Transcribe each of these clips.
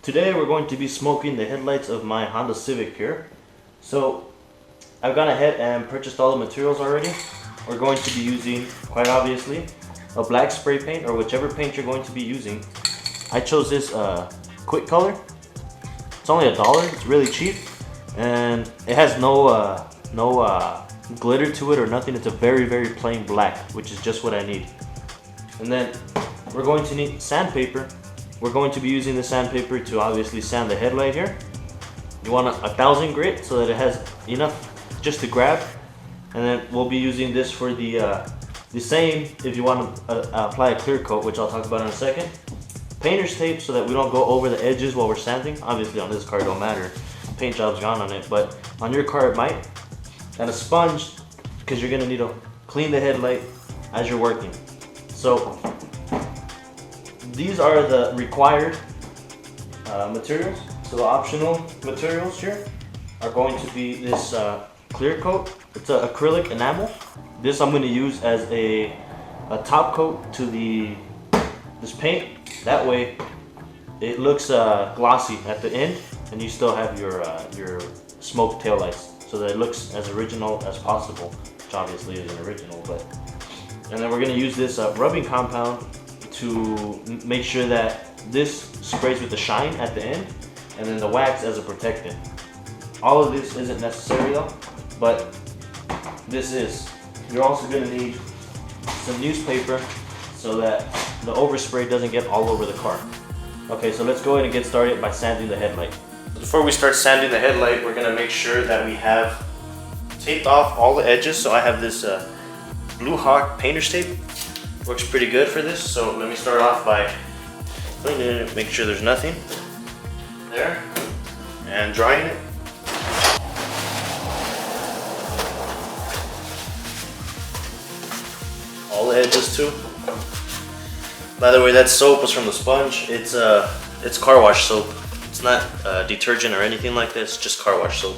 Today we're going to be smoking the headlights of my Honda Civic here. So I've gone ahead and purchased all the materials already. We're going to be using, quite obviously, a black spray paint or whichever paint you're going to be using. I chose this quick color. It's only $1, it's really cheap, and it has no glitter to it or nothing. It's a very plain black, which is just what I need. And then we're going to need sandpaper. We're going to be using the sandpaper to obviously sand the headlight here. You want a 1000 grit so that it has enough just to grab. And then we'll be using this for the same if you want to apply a clear coat, which I'll talk about in a second. Painter's tape so that we don't go over the edges while we're sanding. Obviously on this car it don't matter, paint job's gone on it, but on your car it might. And a sponge, because you're gonna need to clean the headlight as you're working. So these are the required materials. So the optional materials here are going to be this clear coat. It's an acrylic enamel. This I'm going to use as a top coat to this paint. That way it looks glossy at the end, and you still have your smoked taillights, so that it looks as original as possible, which obviously isn't original. And then we're going to use this rubbing compound to make sure that this sprays with the shine at the end, and then the wax as a protectant. All of this isn't necessary though, but this is. You're also going to need some newspaper so that the overspray doesn't get all over the car. Okay, so let's go ahead and get started by sanding the headlight. Before we start sanding the headlight, we're going to make sure that we have taped off all the edges. So I have this Blue Hawk painter's tape. Works pretty good for this. So let me start off by cleaning it, make sure there's nothing there, and drying it. All the edges too. By the way, that soap was from the sponge. It's car wash soap. It's not detergent or anything like this, just car wash soap.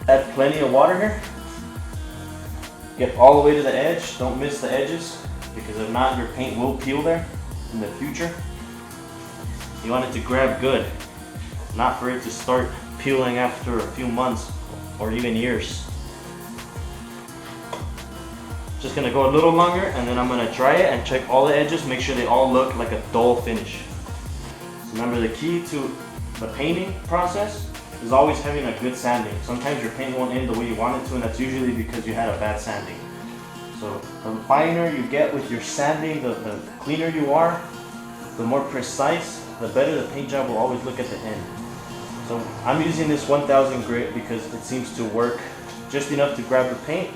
Add plenty of water here. Get all the way to the edge. Don't miss the edges, because if not, your paint will peel there in the future. You want it to grab good, not for it to start peeling after a few months or even years. Just gonna go a little longer, and then I'm gonna dry it and check all the edges, make sure they all look like a dull finish. So remember, the key to the painting process is always having a good sanding. Sometimes your paint won't end the way you want it to, and that's usually because you had a bad sanding. So the finer you get with your sanding, the cleaner you are, the more precise, the better the paint job will always look at the end. So I'm using this 1000 grit because it seems to work just enough to grab the paint,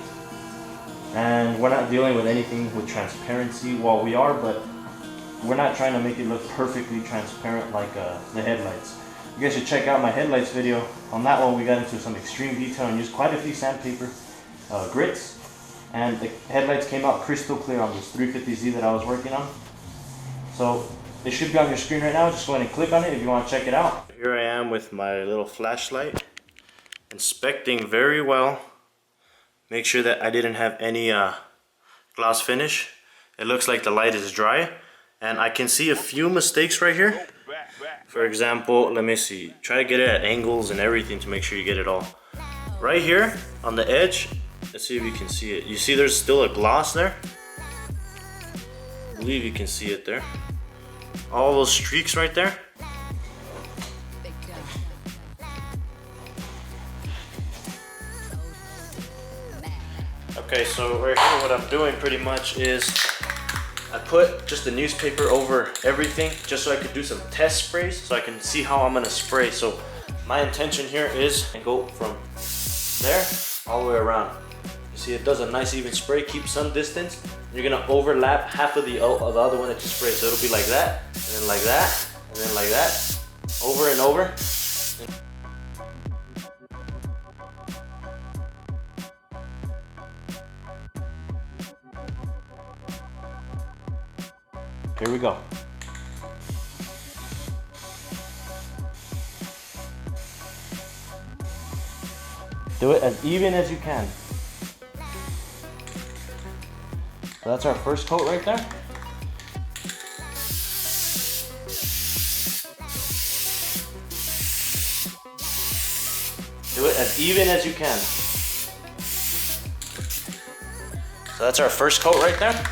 and we're not dealing with anything with transparency. Well, we are, but we're not trying to make it look perfectly transparent like the headlights. You guys should check out my headlights video. On that one we got into some extreme detail and used quite a few sandpaper grits, and the headlights came out crystal clear on this 350Z that I was working on. So it should be on your screen right now. Just go ahead and click on it if you want to check it out. Here I am with my little flashlight, inspecting very well. Make sure that I didn't have any gloss finish. It looks like the light is dry, and I can see a few mistakes right here. For example, let me see. Try to get it at angles and everything to make sure you get it all. Right here on the edge, let's see if you can see it. You see there's still a gloss there? I believe you can see it there. All those streaks right there. Okay, so right here what I'm doing pretty much is I put just the newspaper over everything just so I could do some test sprays, so I can see how I'm gonna spray. So my intention here is to go from there all the way around. You see it does a nice even spray, keep some distance. You're gonna overlap half of the other one that you spray. So it'll be like that, and then like that, and then like that, over and over. Here we go. Do it as even as you can. So that's our first coat right there. Do it as even as you can. So that's our first coat right there.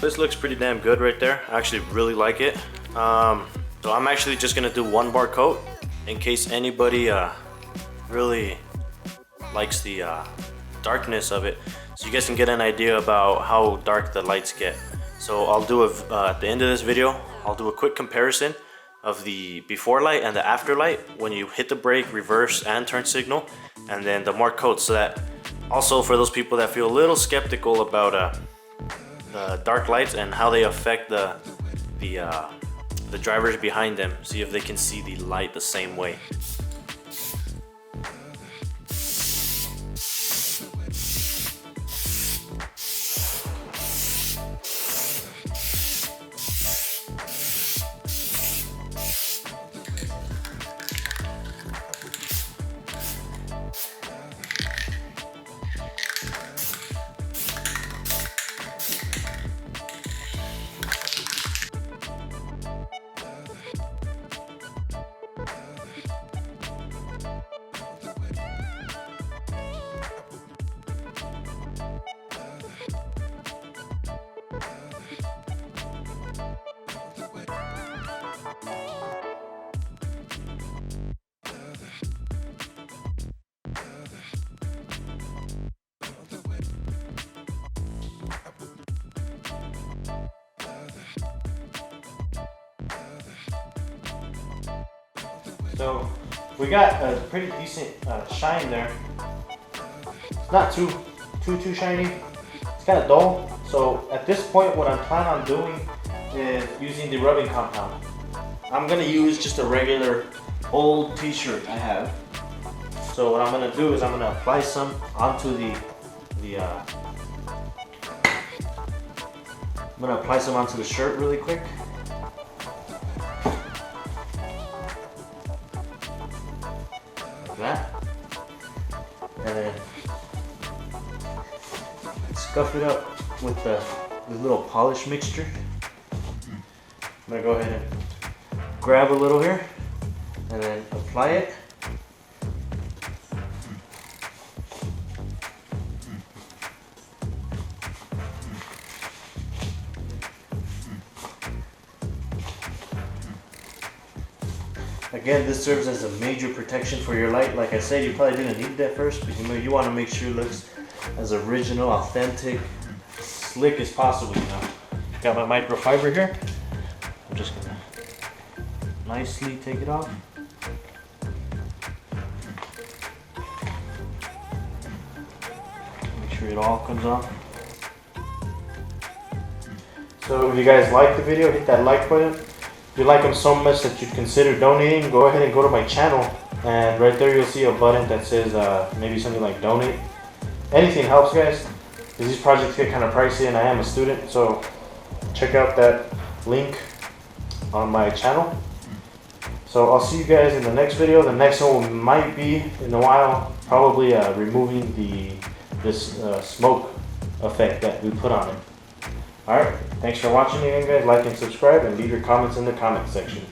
This looks pretty damn good right there. I actually really like it. So I'm actually just gonna do one bar coat in case anybody really likes the darkness of it, so you guys can get an idea about how dark the lights get. So I'll do at the end of this video, I'll do a quick comparison of the before light and the after light when you hit the brake, reverse, and turn signal, and then the more coats, so that also for those people that feel a little skeptical about dark lights and how they affect the drivers behind them, see if they can see the light the same way. So we got a pretty decent shine there. It's not too shiny. It's kind of dull. So at this point, what I'm planning on doing is using the rubbing compound. I'm gonna use just a regular old t-shirt I have. So what I'm gonna do is I'm gonna apply some onto the shirt really quick. That, and then scuff it up with this little polish mixture. I'm gonna go ahead and grab a little here and then apply it. Again, this serves as a major protection for your light. Like I said, you probably didn't need that first, but you want to make sure it looks as original, authentic, slick as possible. Got my microfiber here. I'm just gonna nicely take it off. Make sure it all comes off. So if you guys like the video, hit that like button. If you like them so much that you'd consider donating, go ahead and go to my channel, and right there you'll see a button that says maybe something like donate. Anything helps, guys, because these projects get kind of pricey and I am a student, so check out that link on my channel. So I'll see you guys in the next video. The next one might be in a while, probably removing this smoke effect that we put on it. Alright, thanks for watching again, guys. Like and subscribe and leave your comments in the comment section.